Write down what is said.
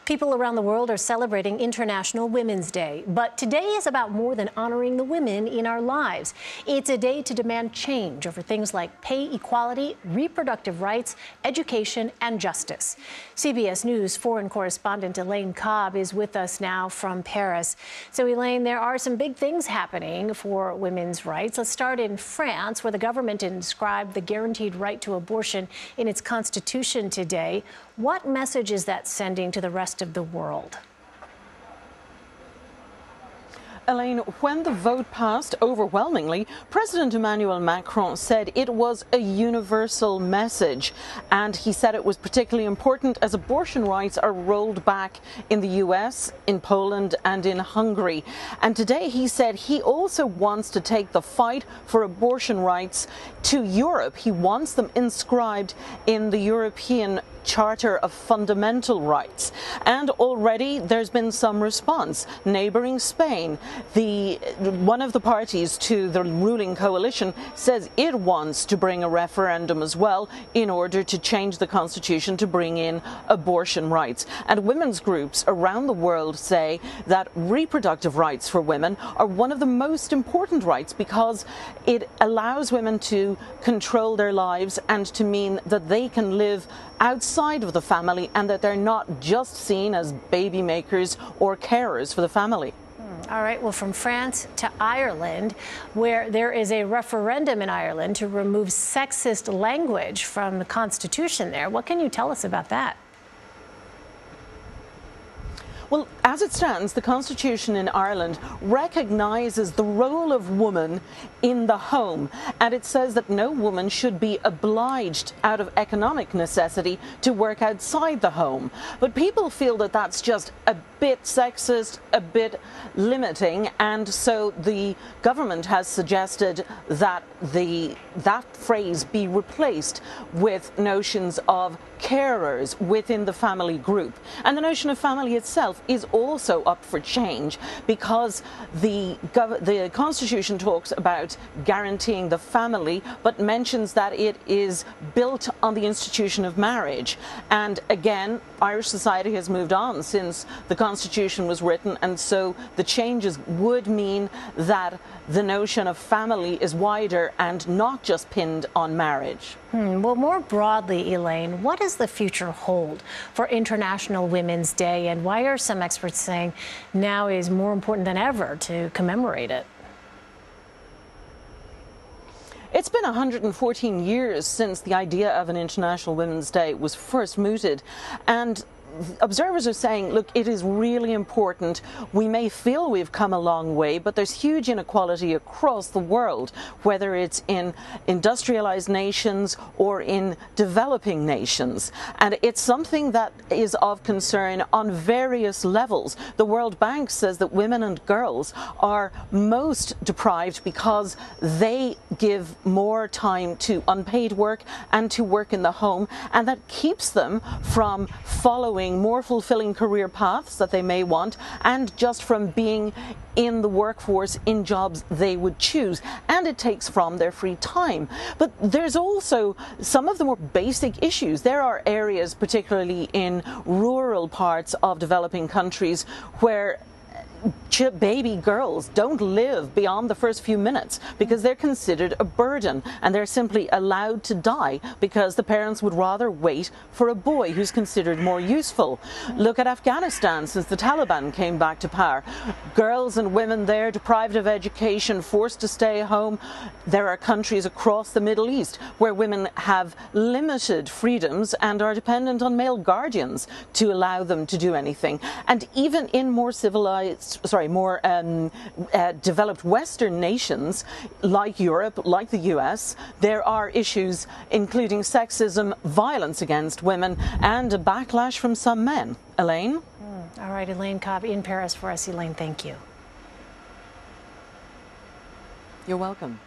People around the world are celebrating International Women's Day, but today is about more than honoring the women in our lives. It's a day to demand change over things like pay equality, reproductive rights, education, and justice. CBS News foreign correspondent Elaine Cobbe is with us now from Paris. So, Elaine, there are some big things happening for women's rights. Let's start in France, where the government inscribed the guaranteed right to abortion in its constitution today. What message is that sending to the rest of the world? Elaine, when the vote passed overwhelmingly, President Emmanuel Macron said it was a universal message. And he said it was particularly important as abortion rights are rolled back in the US, in Poland and in Hungary. And today he said he also wants to take the fight for abortion rights to Europe. He wants them inscribed in the European Charter of Fundamental Rights. And already there's been some response. Neighbouring Spain, one of the parties to the ruling coalition, says it wants to bring a referendum as well in order to change the constitution to bring in abortion rights. And women's groups around the world say that reproductive rights for women are one of the most important rights because it allows women to control their lives and to mean that they can live outside of the family and that they're not just seen as baby makers or carers for the family. All right, well, from France to Ireland, where there is a referendum in Ireland to remove sexist language from the constitution there. What can you tell us about that? Well, as it stands, the Constitution in Ireland recognises the role of woman in the home, and it says that no woman should be obliged out of economic necessity to work outside the home. But people feel that that's just a bit sexist, a bit limiting, and so the government has suggested that that phrase be replaced with notions of carers within the family group. And the notion of family itself is also up for change because the Constitution talks about guaranteeing the family, but mentions that it is built on the institution of marriage. And again, Irish society has moved on since the Constitution was written, and so the changes would mean that the notion of family is wider and not just pinned on marriage. Well, more broadly, Elaine, what does the future hold for International Women's Day, and why are some experts saying now is more important than ever to commemorate it? It's been 114 years since the idea of an International Women's Day was first mooted, and observers are saying, look, it is really important. We may feel we've come a long way, but there's huge inequality across the world, whether it's in industrialized nations or in developing nations. And it's something that is of concern on various levels. The World Bank says that women and girls are most deprived because they give more time to unpaid work and to work in the home, and that keeps them from following more fulfilling career paths that they may want, and just from being in the workforce in jobs they would choose, and it takes from their free time. But there's also some of the more basic issues. There are areas, particularly in rural parts of developing countries, where baby girls don't live beyond the first few minutes because they're considered a burden, and they're simply allowed to die because the parents would rather wait for a boy who's considered more useful. Look at Afghanistan since the Taliban came back to power. Girls and women there deprived of education, forced to stay home. There are countries across the Middle East where women have limited freedoms and are dependent on male guardians to allow them to do anything. And even in more developed Western nations like Europe, like the US, there are issues including sexism, violence against women, and a backlash from some men. Elaine? All right, Elaine Cobbe in Paris for us. Elaine, thank you. You're welcome.